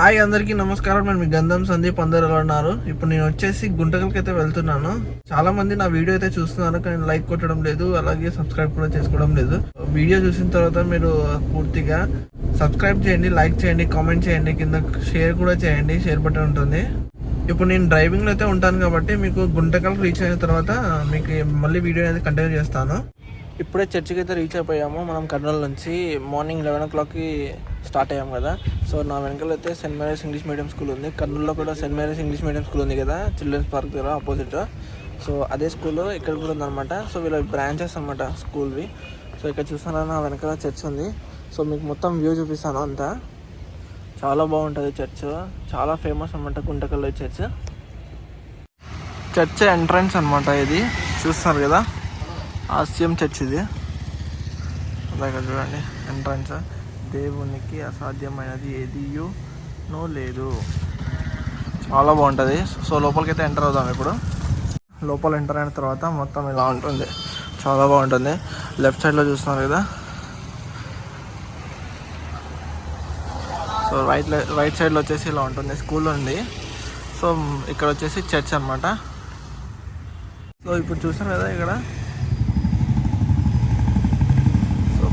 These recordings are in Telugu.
హాయ్ అందరికీ నమస్కారం. నేను మీ గంధం సందీప్. అందరు ఎలా ఉన్నారు? ఇప్పుడు నేను వచ్చేసి గుంటకల్కి అయితే వెళ్తున్నాను. చాలా మంది నా వీడియో అయితే చూస్తున్నారు, కానీ లైక్ కొట్టడం లేదు, అలాగే సబ్స్క్రైబ్ కూడా చేసుకోవడం లేదు. వీడియో చూసిన తర్వాత మీరు పూర్తిగా సబ్స్క్రైబ్ చేయండి, లైక్ చేయండి, కామెంట్ చేయండి, కింద షేర్ కూడా చేయండి. షేర్ బటన్ ఉంటుంది. ఇప్పుడు నేను డ్రైవింగ్లో అయితే ఉంటాను కాబట్టి మీకు గుంటకల్ రీచ్ అయిన తర్వాత మీకు మళ్ళీ వీడియో అనేది కంటిన్యూ చేస్తాను. ఇప్పుడే చర్చికి అయితే రీచ్ అయిపోయాము. మనం కర్నూలు నుంచి మార్నింగ్ 11 o'clockకి స్టార్ట్ అయ్యాము కదా. సో నా వెనకాల అయితే Saint Mary's English medium school ఉంది. కర్నూలులో కూడా Saint Mary's English medium school ఉంది కదా, చిల్డ్రన్స్ పార్క్ దగ్గర ఆపోజిట్. సో అదే స్కూల్ ఇక్కడ కూడా ఉందన్నమాట. సో వీళ్ళ బ్రాంచెస్ అనమాట స్కూల్వి. సో ఇక్కడ చూస్తాను, నా వెనకాల చర్చ్ ఉంది. సో మీకు మొత్తం వ్యూ చూపిస్తాను. అంతా చాలా బాగుంటుంది చర్చ్, చాలా ఫేమస్ అనమాట గుంటకల్లో చర్చ్. చర్చ్ ఎంట్రన్స్ అనమాట ఇది, చూస్తున్నారు కదా, ఆసియం చర్చ్ ఇది. అలాగే చూడండి ఎంట్రన్స్. దేవునికి అసాధ్యమైనది ఏదియో లేదు. చాలా బాగుంటుంది. సో లోపలికి అయితే ఎంటర్ అవుదాం. ఇప్పుడు లోపల ఎంటర్ అయిన తర్వాత మొత్తం ఇలా ఉంటుంది, చాలా బాగుంటుంది. లెఫ్ట్ సైడ్లో చూస్తున్నారు కదా. సో రైట్ సైడ్లో వచ్చేసి ఇలా ఉంటుంది, స్కూల్ ఉంది. సో ఇక్కడ వచ్చేసి చర్చ్ అనమాట. సో ఇప్పుడు చూసారు కదా ఇక్కడ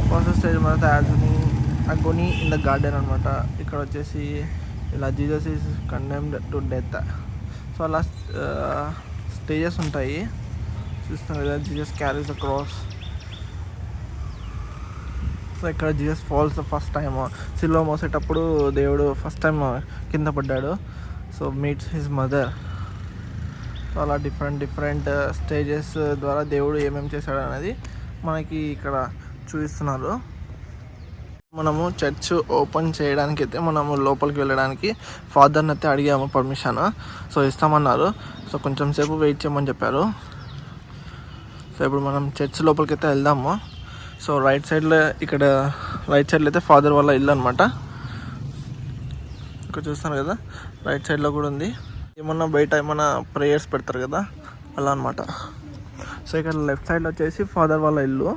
ఫస్ట్ స్టేజ్ మన అగోనీ ఇన్ ద గార్డెన్ అనమాట. ఇక్కడ వచ్చేసి ఇలా Jesus is condemned to death. So అలా స్టేజెస్ ఉంటాయి, చూస్తున్నారు కదా. Jesus carries the cross. So ఇక్కడ జీసస్ ఫాల్స్ ఫస్ట్ టైం సిలువ మోసేటప్పుడు దేవుడు ఫస్ట్ టైం కింద పడ్డాడు. So meets his mother. So అలా డిఫరెంట్ స్టేజెస్ ద్వారా దేవుడు ఏమేమి చేశాడు అనేది మనకి ఇక్కడ చూపిస్తున్నారు. మనము చర్చ్ ఓపెన్ చేయడానికి అయితే మనము లోపలికి వెళ్ళడానికి ఫాదర్ని అయితే అడిగాము పర్మిషన్. సో ఇస్తామన్నారు. సో కొంచెం సేపు వెయిట్ చేయమని చెప్పారు. సో ఇప్పుడు మనం చర్చ్ లోపలికి అయితే వెళ్దాము. సో రైట్ సైడ్లో అయితే ఫాదర్ వాళ్ళ ఇల్లు అనమాట. ఇక్కడ చూస్తున్నారు కదా, రైట్ సైడ్లో కూడా ఉంది. ఏమన్నా బయట ఏమన్నా ప్రేయర్స్ పెడతారు కదా, అలా అనమాట. సో ఇక్కడ లెఫ్ట్ సైడ్లో వచ్చేసి ఫాదర్ వాళ్ళ ఇల్లు,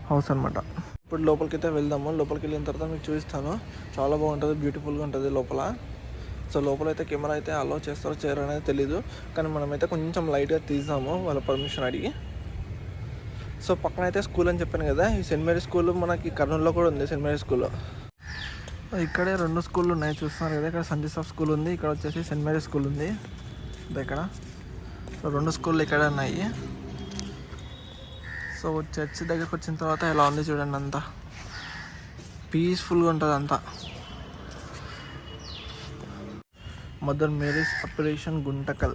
హౌస్ అనమాట. ఇప్పుడు లోపలికి అయితే వెళ్దాము. లోపలికి వెళ్ళిన తర్వాత మీకు చూపిస్తాను. చాలా బాగుంటుంది, బ్యూటిఫుల్గా ఉంటుంది లోపల. సో లోపల అయితే కెమెరా అయితే అలో చేస్తారో చేయరో అనేది తెలీదు, కానీ మనమైతే కొంచెం లైట్గా తీసాము వాళ్ళ పర్మిషన్ అడిగి. సో పక్కన అయితే స్కూల్ అని చెప్పాను కదా, ఈ సెయింట్ మేరీ స్కూల్ మనకి కర్నూలులో కూడా ఉంది. సెయింట్ మేరీ స్కూల్ ఇక్కడే 2 స్కూళ్ళు ఉన్నాయి, చూస్తున్నారు కదా. ఇక్కడ సంజయ్ సాఫ్ స్కూల్ ఉంది, ఇక్కడ వచ్చేసి సెయింట్ మేరీ స్కూల్ ఉంది ఇక్కడ. సో 2 స్కూళ్ళు ఇక్కడే ఉన్నాయి. సో చర్చ్ దగ్గరికి వచ్చిన తర్వాత ఎలా ఉంది చూడండి, అంతా పీస్ఫుల్గా ఉంటుంది అంతా. Mother Mary's operation Guntakal.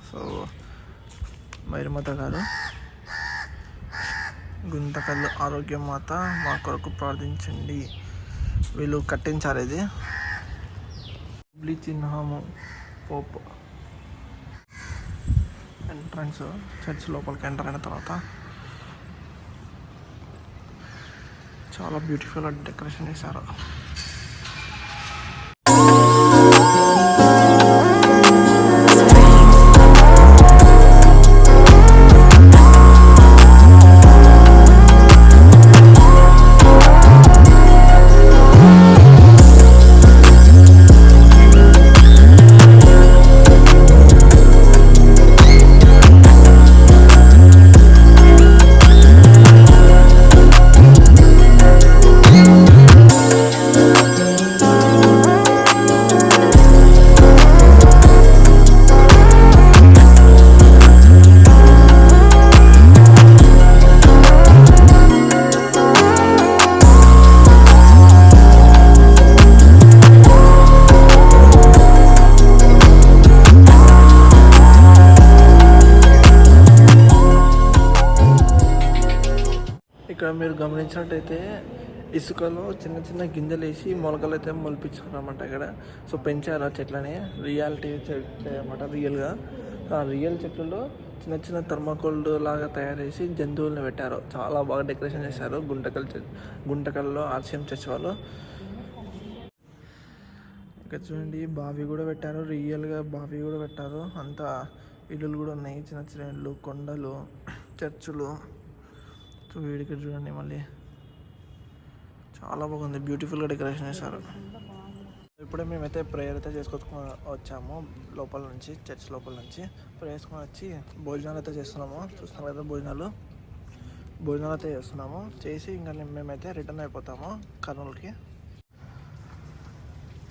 So మేరీమాత గారు, గుంతకల్ ఆరోగ్యమాత మా కొరకు ప్రార్థించండి. వీళ్ళు కట్టించారు ఇది. చిహ్నము పోప్ ఎంట్రన్స్. చర్చ్ లోపలికి ఎంటర్ అయిన తర్వాత చాలా బ్యూటిఫుల్గా డెకరేషన్ చేశారు. ఇక్కడ మీరు గమనించినట్టయితే ఇసుకలో చిన్న చిన్న గింజలు వేసి మొలకలు అయితే మొలిపించారన్నమాట ఇక్కడ. సో పెంచారు ఆ చెట్లని, రియాలిటీ చెట్లు అన్నమాట, రియల్గా. ఆ రియల్ చెట్లలో చిన్న చిన్న థర్మాకోల్డ్ లాగా తయారు చేసి జంతువులను పెట్టారు. చాలా బాగా డెకరేషన్ చేశారు గుంటకల్లో ఆర్సిఎం చర్చ్ వాళ్ళు. ఇక్కడ చూడండి బావి కూడా పెట్టారు, రియల్గా బావి కూడా పెట్టారు. అంతా ఇల్లులు కూడా ఉన్నాయి, చిన్న చిన్న ఇల్లు, కొండలు, చర్చులు. సో వీడికి చూడండి మళ్ళీ చాలా బాగుంది, బ్యూటిఫుల్గా డెకరేషన్ చేశారు. ఇప్పుడే మేమైతే ప్రేయర్ అయితే చేసుకొని వచ్చాము లోపల నుంచి, చర్చ్ లోపల నుంచి ప్రేయర్ చేసుకొని వచ్చి భోజనాలు అయితే చేస్తున్నాము. చూస్తున్నాం కదా భోజనాలు అయితే చేస్తున్నాము. చేసి ఇంకా మేమైతే రిటర్న్ అయిపోతాము కర్నూలుకి.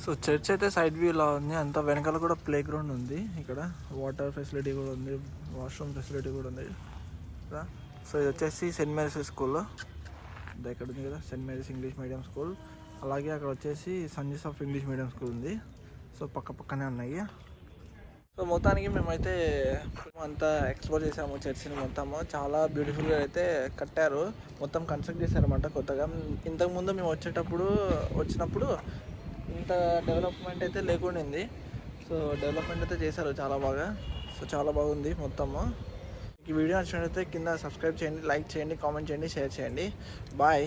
సో చర్చ్ అయితే సైడ్ వ్యూలా ఉంది. అంతా వెనకాల కూడా ప్లే గ్రౌండ్ ఉంది. ఇక్కడ వాటర్ ఫెసిలిటీ కూడా ఉంది, వాష్రూమ్ ఫెసిలిటీ కూడా ఉంది ఇక్కడ. సో ఇది వచ్చేసి సెయింట్ మేరీస్ స్కూల్, ఇక్కడ ఉంది కదా Saint Mary's English medium school. అలాగే అక్కడ వచ్చేసి సంజీస్ ఆఫ్ ఇంగ్లీష్ మీడియం స్కూల్ ఉంది. సో పక్కనే ఉన్నాయి. సో మొత్తానికి మేమైతే అంతా ఎక్స్ప్లోర్ చేసాము చర్చిని మొత్తము. చాలా బ్యూటిఫుల్గా అయితే కట్టారు, మొత్తం కన్స్ట్రక్ట్ చేశారన్నమాట కొత్తగా. ఇంతకుముందు మేము వచ్చినప్పుడు ఇంత డెవలప్మెంట్ అయితే లేకుండింది. సో డెవలప్మెంట్ అయితే చేశారు చాలా బాగా. సో చాలా బాగుంది మొత్తము. ఈ వీడియో నచ్చినట్లయితే కింద సబ్స్క్రైబ్ చేయండి, లైక్ చేయండి, కామెంట్ చేయండి, షేర్ చేయండి. బాయ్.